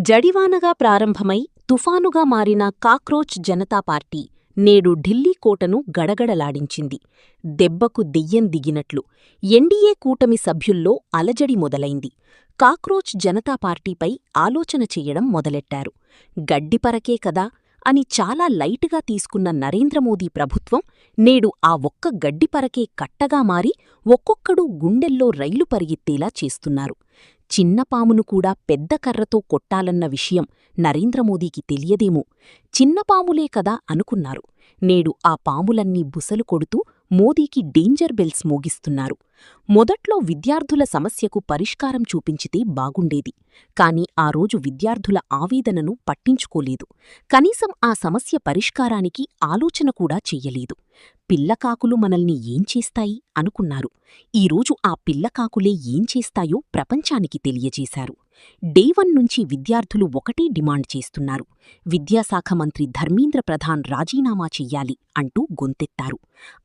జడివానగా ప్రారంభమై తుఫానుగా మారిన కాక్రోచ్ జనతా పార్టీ నేడు ఢిల్లీ కోటను గడగడలాడించింది. దెబ్బకు దెయ్యం దిగినట్లు ఎన్డీఏ కూటమి సభ్యుల్లో అలజడి మొదలైంది. కాక్రోచ్ జనతా పార్టీపై ఆలోచన చెయ్యడం మొదలెట్టారు. గడ్డిపరకే కదా అని చాలా లైటుగా తీసుకున్న నరేంద్రమోదీ ప్రభుత్వం నేడు ఆ ఒక్క గడ్డిపరకే కట్టగా మారి ఒక్కొక్కడూ గుండెల్లో రైలు పరిగెత్తేలా చేస్తున్నారు. చిన్న పామును కూడా పెద్ద కర్రతో కొట్టాలన్న విషయం నరేంద్రమోదీకి తెలియదేమో. చిన్న పాములే కదా అనుకున్నారు. నేడు ఆ పాములన్నీ బుసలు కొడుతూ మోదీకి డేంజర్ బెల్స్ మోగిస్తున్నారు. మొదట్లో విద్యార్థుల సమస్యకు పరిష్కారం చూపించితే బాగుండేది. కాని ఆ రోజు విద్యార్థుల ఆవేదనను పట్టించుకోలేదు. కనీసం ఆ సమస్య పరిష్కారానికి ఆలోచన కూడా చెయ్యలేదు. పిల్లకాకులు మనల్ని ఏం చేస్తాయి అనుకున్నారు. ఈరోజు ఆ పిల్లకాకులే ఏం చేస్తాయో ప్రపంచానికి తెలియజేశారు. డే 1 నుంచి విద్యార్థులు ఒకటే డిమాండ్ చేస్తున్నారు. విద్యాశాఖ మంత్రి ధర్మేంద్ర ప్రధాన్ రాజీనామా చెయ్యాలి అంటూ గొంతెత్తారు.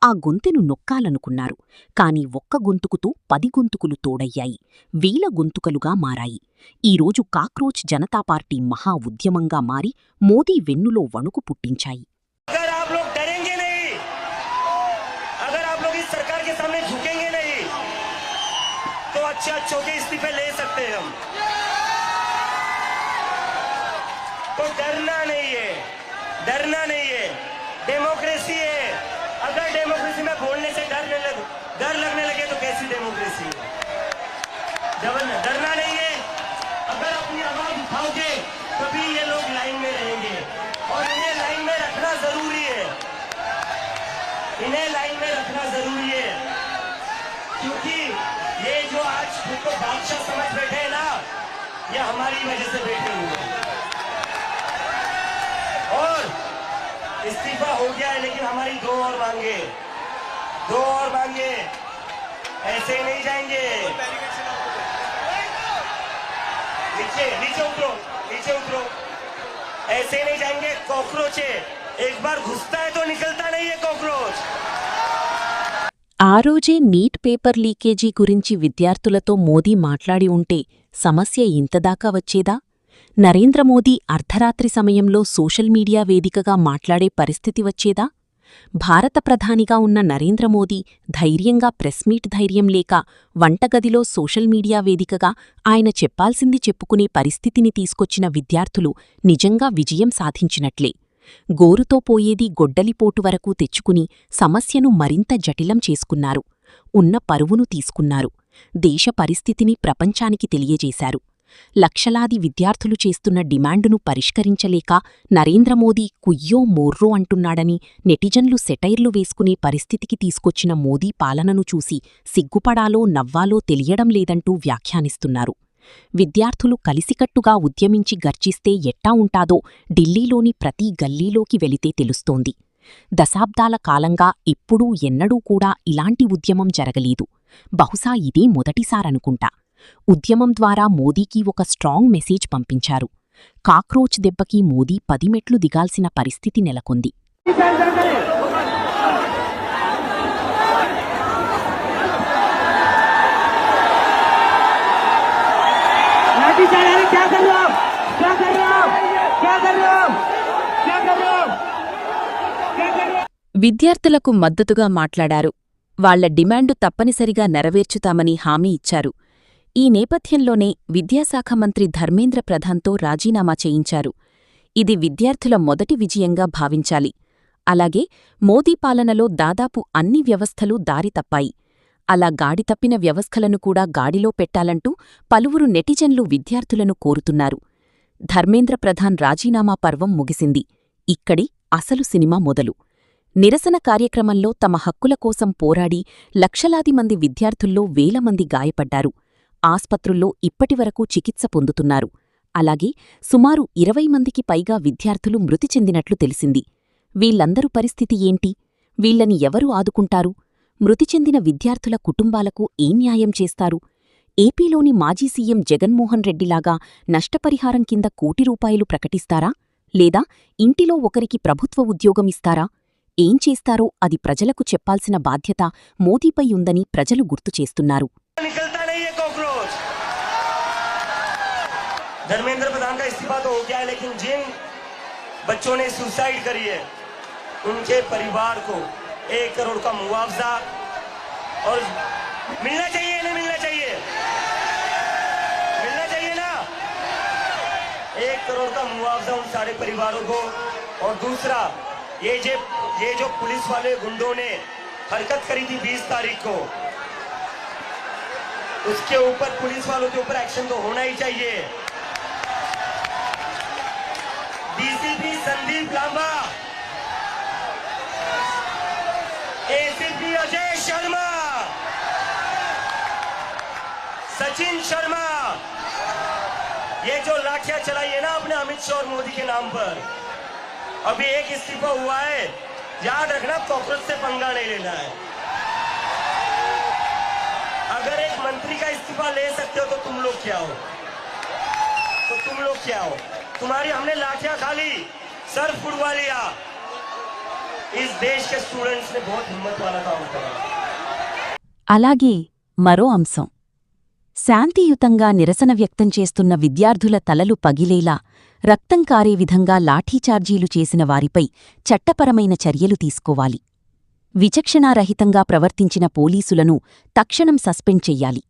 ఆ గొంతెను నొక్కాలనుకున్నారు. కాని ఒక్క గొంతుకుతో 10 గొంతుకులు తోడయ్యాయి. వేల గొంతుకలుగా మారాయి. ఈరోజు కాక్రోచ్ జనతా పార్టీ మహా ఉద్యమంగా మారి మోదీ వెన్నులో వణుకు పుట్టించాయి. अच्छे के इस्तीफे ले सकते हैं हम, तो डरना नहीं है, डरना नहीं है। डेमोक्रेसी है। अगर डेमोक्रेसी में बोलने से डर लगने लगे तो कैसी डेमोक्रेसी है? डरना नहीं है। अगर अपनी आवाज उठाओगे तभी ये लोग लाइन में रहेंगे, और इन्हें लाइन में रखना जरूरी है। इन्हें लाइन में रखना जरूरी है, क्योंकि ये जो आज खुद को बादशाह समझ बैठे हैं ना, ये हमारी वजह से बैठे हुए हैं। और इस्तीफा हो गया है, लेकिन हमारी दो और मांगे ऐसे ही नहीं जाएंगे। नीचे उतरो, ऐसे नहीं जाएंगे। कॉकरोच है, एक बार घुसता है तो निकलता नहीं है कॉकरोच। ఆ రోజే నీట్ పేపర్ లీకేజీ గురించి విద్యార్థులతో మోదీ మాట్లాడి ఉంటే సమస్య ఇంతదాకా వచ్చేదా? నరేంద్రమోదీ అర్ధరాత్రి సమయంలో సోషల్ మీడియా వేదికగా మాట్లాడే పరిస్థితి వచ్చేదా? భారత ప్రధానిగా ఉన్న నరేంద్రమోదీ ధైర్యంగా ప్రెస్మీట్ ధైర్యం లేక వంటగదిలో సోషల్ మీడియా వేదికగా ఆయన చెప్పాల్సింది చెప్పుకునే పరిస్థితిని తీసుకొచ్చిన విద్యార్థులు నిజంగా విజయం సాధించినట్లే. గోరుతో పోయేది గొడ్డలిపోటు వరకు తెచ్చుకుని సమస్యను మరింత జటిలం చేసుకున్నారు. ఉన్న పరువును తీసుకున్నారు. దేశ పరిస్థితిని ప్రపంచానికి తెలియజేశారు. లక్షలాది విద్యార్థులు చేస్తున్న డిమాండును పరిష్కరించలేక నరేంద్రమోదీ కుయ్యో మోర్రో అంటున్నాడని నెటిజన్లు సెటైర్లు వేసుకునే పరిస్థితికి తీసుకొచ్చిన మోదీ పాలనను చూసి సిగ్గుపడాలో నవ్వాలో తెలియడం లేదంటూ వ్యాఖ్యానిస్తున్నారు. విద్యార్థులు కలిసికట్టుగా ఉద్యమించి గర్జిస్తే ఎట్టా ఉంటాదో ఢిల్లీలోని ప్రతి గల్లీలోకి వెళితే తెలుస్తోంది. దశాబ్దాల కాలంగా ఎప్పుడూ ఎన్నడూ కూడా ఇలాంటి ఉద్యమం జరగలేదు. బహుశా ఇదే మొదటిసారనుకుంటా. ఉద్యమం ద్వారా మోదీకి ఒక స్ట్రాంగ్ మెసేజ్ పంపించారు. కాక్రోచ్ దెబ్బకి మోదీ 10 మెట్లు దిగాల్సిన పరిస్థితి నెలకొంది. విద్యార్థులకు మద్దతుగా మాట్లాడారు. వాళ్ల డిమాండు తప్పనిసరిగా నెరవేర్చుతామని హామీ ఇచ్చారు. ఈ నేపథ్యంలోనే విద్యాశాఖ మంత్రి ధర్మేంద్ర ప్రధాన్తో రాజీనామా చేయించారు. ఇది విద్యార్థుల మొదటి విజయంగా భావించాలి. అలాగే మోదీ పాలనలో దాదాపు అన్ని వ్యవస్థలూ దారి తప్పాయి. అలా గాడితప్పిన వ్యవస్థలను కూడా గాడిలో పెట్టాలంటూ పలువురు నెటిజన్లు విద్యార్థులను కోరుతున్నారు. ధర్మేంద్ర ప్రధాన్ రాజీనామా పర్వం ముగిసింది. ఇక్కడి అసలు సినిమా మొదలు. నిరసన కార్యక్రమంలో తమ హక్కుల కోసం పోరాడి లక్షలాది మంది విద్యార్థుల్లో వేల మంది గాయపడ్డారు. ఆస్పత్రుల్లో ఇప్పటివరకు చికిత్స పొందుతున్నారు. అలాగే సుమారు 20 మందికి పైగా విద్యార్థులు మృతి చెందినట్లు తెలిసింది. వీళ్లందరూ పరిస్థితి ఏంటి? వీళ్లని ఎవరు ఆదుకుంటారు? మృతి చెందిన విద్యార్థుల కుటుంబాలకు ఏం న్యాయం చేస్తారు? ఏపీలోని మాజీ సీఎం జగన్మోహన్ రెడ్డిలాగా నష్టపరిహారం కింద ₹1 కోటి ప్రకటిస్తారా? లేదా ఇంటిలో ఒకరికి ప్రభుత్వ ఉద్యోగమిస్తారా? ఏం చేస్తారో అది ప్రజలకు చెప్పాల్సిన బాధ్యత మోదీపై ఉందని ప్రజలు గుర్తుచేస్తున్నారు. धर्मेंद्र प्रधान का इस्तीफा तो हो गया है, लेकिन जिन बच्चों ने सुसाइड करी है उनके परिवार को 1 करोड़ का मुआवजा और मिलना चाहिए, नहीं मिलना चाहिए, मिलना चाहिए ना, 1 करोड़ का मुआवजा उन सारे परिवारों को। और दूसरा, ये जो पुलिस वाले गुंडों ने हरकत करी थी 20 तारीख को, उसके ऊपर पुलिस वालों के ऊपर एक्शन तो होना ही चाहिए। डीसीपी संदीप लांबा, एसीपी अजय शर्मा, सचिन शर्मा, ये जो लाठियां चलाई है ना आपने अमित शाह और मोदी के नाम पर, अभी एक इस्तीफा हुआ है, याद रखना कॉकरोच से पंगा नहीं लेना है। अगर एक मंत्री का इस्तीफा ले सकते हो तो तुम लोग क्या हो, तुम्हारी हमने लाठियां खा ली, सर फुड़वा लिया। इस देश के स्टूडेंट्स ने बहुत हिम्मत वाला काम करा। అలాగే మరో అంశం, శాంతియుతంగా నిరసన వ్యక్తం చేస్తున్న విద్యార్థుల తలలు పగిలేలా రక్తం కారే విధంగా లాఠీచార్జీలు చేసిన వారిపై చట్టపరమైన చర్యలు తీసుకోవాలి. విచక్షణారహితంగా ప్రవర్తించిన పోలీసులను తక్షణం సస్పెండ్ చెయ్యాలి.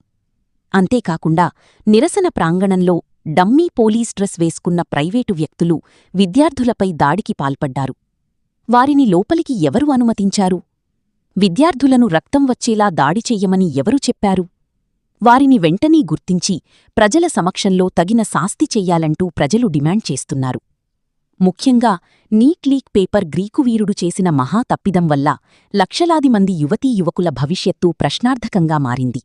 అంతేకాకుండా నిరసన ప్రాంగణంలో డమ్మీ పోలీస్ డ్రెస్ వేసుకున్న ప్రైవేటు వ్యక్తులు విద్యార్థులపై దాడికి పాల్పడ్డారు. వారిని లోపలికి ఎవరు అనుమతించారు? విద్యార్థులను రక్తం వచ్చేలా దాడి చెయ్యమని ఎవరు చెప్పారు? వారిని వెంటనే గుర్తించి ప్రజల సమక్షంలో తగిన శాస్తి చెయ్యాలంటూ ప్రజలు డిమాండ్ చేస్తున్నారు. ముఖ్యంగా నీట్ లీక్ పేపర్ గ్రీకు వీరుడు చేసిన మహా తప్పిదం వల్ల లక్షలాది మంది యువతీ యువకుల భవిష్యత్తు ప్రశ్నార్థకంగా మారింది.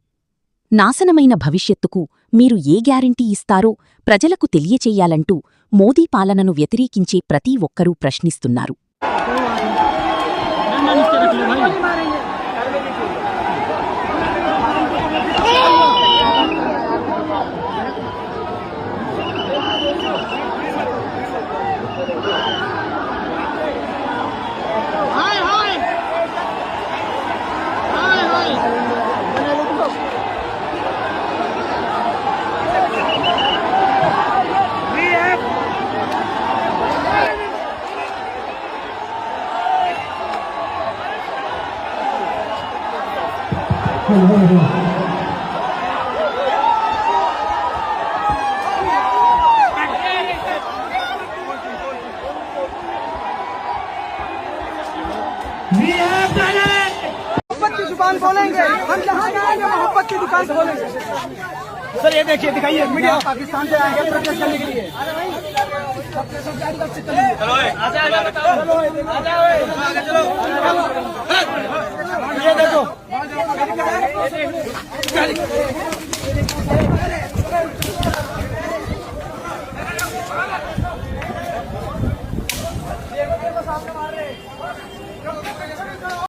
నాశనమైన భవిష్యత్తుకు మీరు ఏ గ్యారంటీ ఇస్తారో ప్రజలకు తెలియచెయ్యాలంటూ మోదీ పాలనను వ్యతిరేకించే ప్రతి ఒక్కరూ ప్రశ్నిస్తున్నారు. मोहब्बत की दुकान खोलेंगे, हम जहाँ जाएंगे मोहब्बत की दुकान खोलेंगे। सर ये देखिए, दिखाइए मीडिया पाकिस्तान से आएंगे प्रोटेस्ट करने के लिए। चलो ये देखो